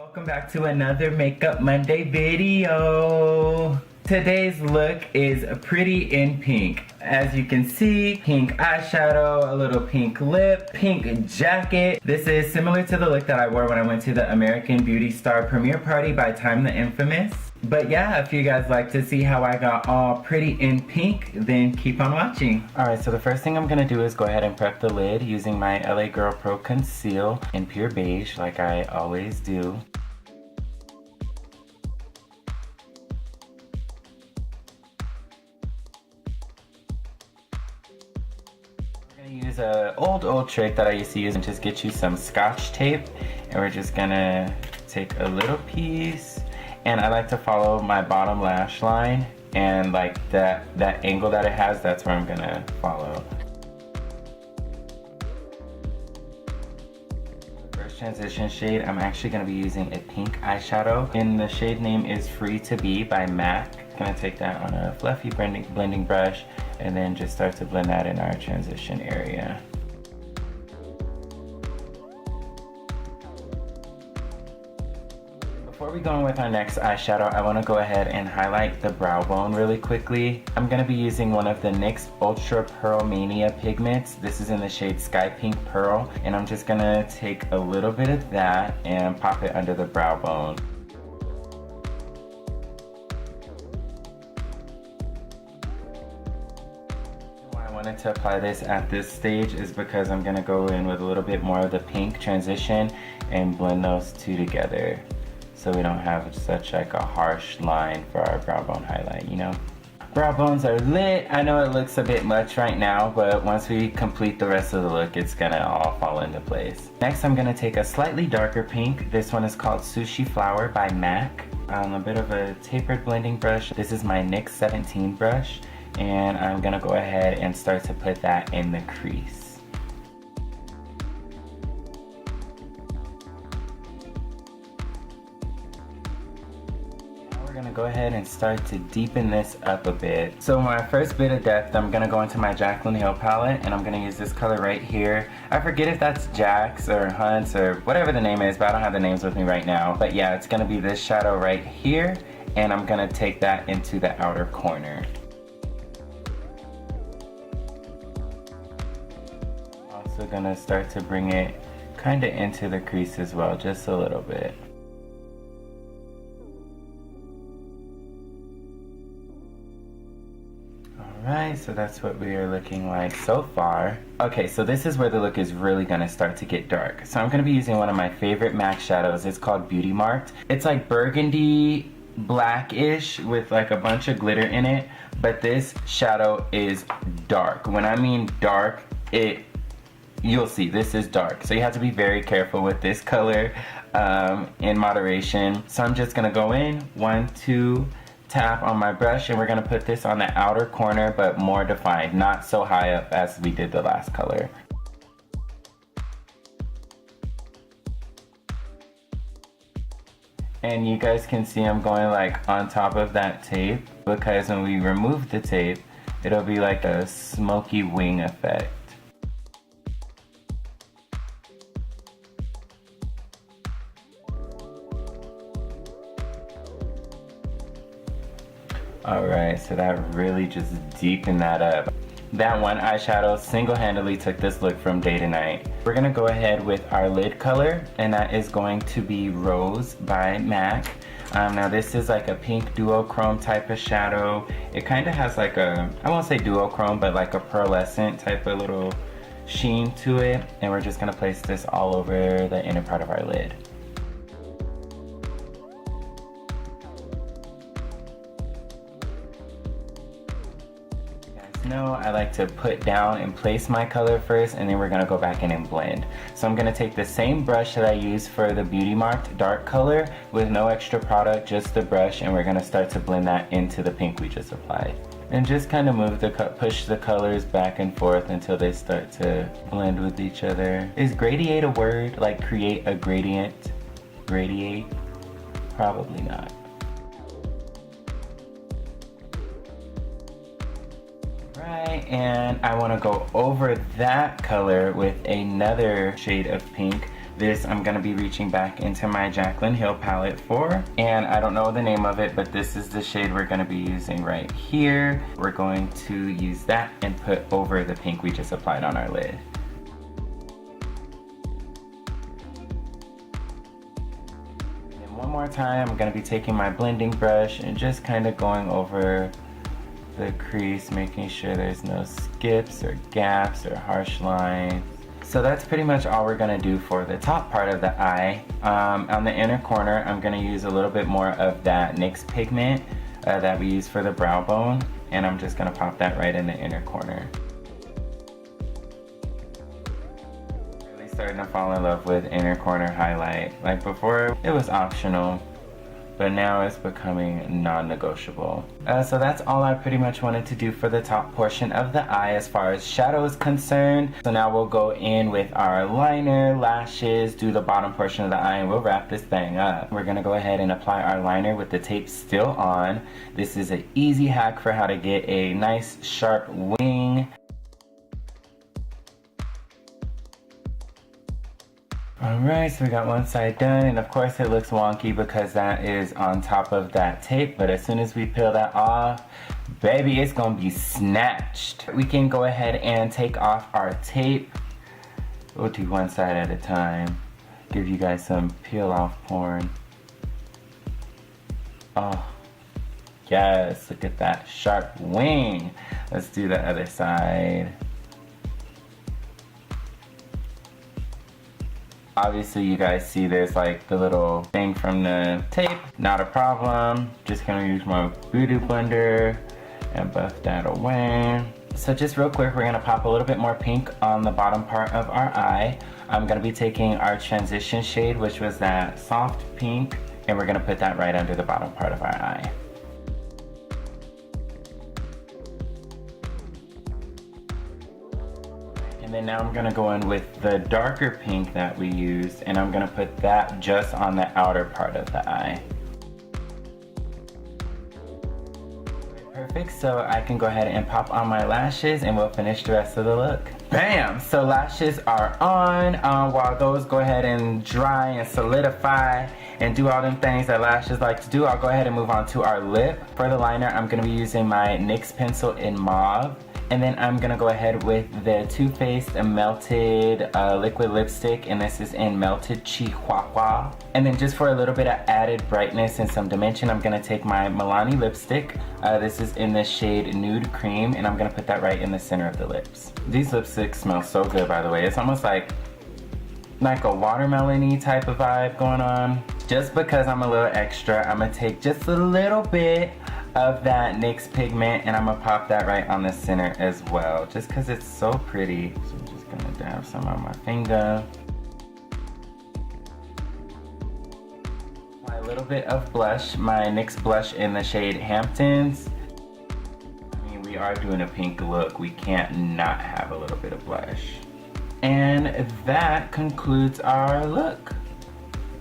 Welcome back to another Makeup Monday video. Today's look is pretty in pink. As you can see, pink eyeshadow, a little pink lip, pink jacket. This is similar to the look that I wore when I went to the American Beauty Star premiere party by Time the Infamous. But yeah, if you guys like to see how I got all pretty in pink, then keep on watching. Alright, so the first thing I'm gonna do is go ahead and prep the lid using my LA Girl Pro Conceal in pure beige like I always do. Use a old trick that I used to use and just get you some Scotch tape, and we're just gonna take a little piece, and I like to follow my bottom lash line, and like that angle that it has, that's where I'm gonna follow. First transition shade, I'm actually gonna be using a pink eyeshadow, and the shade name is Free to Be by MAC. Gonna take that on a fluffy blending brush and then just start to blend that in our transition area. Before we go on with our next eyeshadow, I want to go ahead and highlight the brow bone really quickly. I'm going to be using one of the NYX Ultra Pearl Mania pigments. This is in the shade Sky Pink Pearl, and I'm just going to take a little bit of that and pop it under the brow bone. I wanted to apply this at this stage is because I'm going to go in with a little bit more of the pink transition and blend those two together so we don't have such like a harsh line for our brow bone highlight, you know? Brow bones are lit. I know it looks a bit much right now, but once we complete the rest of the look, it's gonna all fall into place. Next, I'm gonna take a slightly darker pink. This one is called Sushi Flower by MAC. A bit of a tapered blending brush. This is my NYX 17 brush. And I'm gonna go ahead and start to put that in the crease. Now we're gonna go ahead and start to deepen this up a bit. So my first bit of depth, I'm gonna go into my Jaclyn Hill palette, and I'm gonna use this color right here. I forget if that's Jax or Hunt's or whatever the name is, but I don't have the names with me right now. But yeah, it's gonna be this shadow right here, and I'm gonna take that into the outer corner. Also gonna start to bring it kind of into the crease as well, just a little bit. Alright, so that's what we are looking like so far. Okay, so this is where the look is really gonna start to get dark. So I'm gonna be using one of my favorite MAC shadows. It's called Beauty Marked. It's like burgundy blackish with like a bunch of glitter in it, but this shadow is dark. When I mean dark, you'll see this is dark, so you have to be very careful with this color in moderation. So I'm just gonna go in 1, 2 tap on my brush, and we're gonna put this on the outer corner but more defined, not so high up as we did the last color. And you guys can see I'm going like on top of that tape, because when we remove the tape it'll be like a smoky wing effect. Alright, so that really just deepened that up. That one eyeshadow single-handedly took this look from day to night. We're gonna go ahead with our lid color, and that is going to be Rose by MAC. Now this is like a pink duochrome type of shadow. It kind of has like a, I won't say duochrome, but like a pearlescent type of little sheen to it. And we're just gonna place this all over the inner part of our lid. No, I like to put down and place my color first, and then we're gonna go back in and blend. So I'm gonna take the same brush that I used for the Beauty Marked dark color with no extra product, just the brush, and we're gonna start to blend that into the pink we just applied. And just kind of push the colors back and forth until they start to blend with each other. Is gradiate a word? Like create a gradient? Gradiate? Probably not. Right, and I want to go over that color with another shade of pink, This I'm going to be reaching back into my Jaclyn Hill palette for, and I don't know the name of it, but this is the shade we're going to be using right here. We're going to use that and put over the pink we just applied on our lid. And one more time, I'm going to be taking my blending brush and just kind of going over the crease, making sure there's no skips or gaps or harsh lines. So that's pretty much all we're gonna do for the top part of the eye. On the inner corner, I'm gonna use a little bit more of that NYX pigment that we use for the brow bone, and I'm just gonna pop that right in the inner corner. Really starting to fall in love with inner corner highlight. Like before, it was optional, but now it's becoming non-negotiable. So that's all I pretty much wanted to do for the top portion of the eye as far as shadow is concerned. So now we'll go in with our liner, lashes, do the bottom portion of the eye, and we'll wrap this thing up. We're gonna go ahead and apply our liner with the tape still on. This is an easy hack for how to get a nice sharp wing. Alright, so we got one side done, and of course it looks wonky because that is on top of that tape, but as soon as we peel that off, baby, it's gonna be snatched. We can go ahead and take off our tape. We'll do one side at a time. Give you guys some peel off porn. Oh, yes, look at that sharp wing. Let's do the other side. Obviously you guys see there's like the little thing from the tape, not a problem. Just gonna use my beauty blender and buff that away. So just real quick, we're gonna pop a little bit more pink on the bottom part of our eye. I'm gonna be taking our transition shade, which was that soft pink, and we're gonna put that right under the bottom part of our eye. And then now I'm gonna go in with the darker pink that we used, and I'm gonna put that just on the outer part of the eye. Perfect, so I can go ahead and pop on my lashes and we'll finish the rest of the look. Bam! So lashes are on. While those go ahead and dry and solidify and do all them things that lashes like to do, I'll go ahead and move on to our lip. For the liner, I'm gonna be using my NYX pencil in mauve. And then I'm gonna go ahead with the Too Faced Melted liquid lipstick, and this is in Melted Chihuahua. And then just for a little bit of added brightness and some dimension, I'm gonna take my Milani lipstick. This is in the shade Nude Cream, and I'm gonna put that right in the center of the lips. These lipsticks smell so good, by the way. It's almost like a watermelon-y type of vibe going on. Just because I'm a little extra, I'm gonna take just a little bit of that NYX pigment and I'm gonna pop that right on the center as well, just because it's so pretty. So I'm just gonna dab some on my finger. Apply a little bit of blush, my NYX blush in the shade Hamptons. I mean, we are doing a pink look, we can't not have a little bit of blush. And that concludes our look.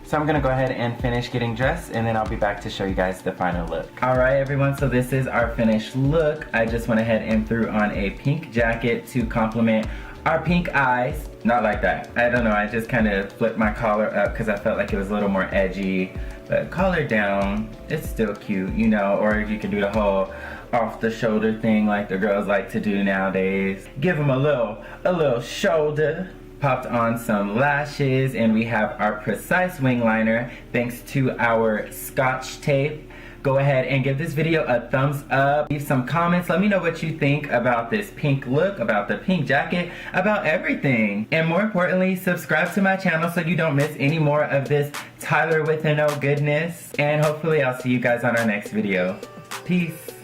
So I'm gonna go ahead and finish getting dressed, and then I'll be back to show you guys the final look. All right, everyone, so this is our finished look. I just went ahead and threw on a pink jacket to complement our pink eyes. Not like that, I don't know, I just kind of flipped my collar up because I felt like it was a little more edgy. But collar down, it's still cute, you know, or you can do the whole off the shoulder thing like the girls like to do nowadays. Give them a little shoulder. Popped on some lashes, and we have our precise wing liner thanks to our Scotch tape. Go ahead and give this video a thumbs up. Leave some comments. Let me know what you think about this pink look, about the pink jacket, about everything. And more importantly, subscribe to my channel so you don't miss any more of this Tyler with an O goodness. And hopefully I'll see you guys on our next video. Peace.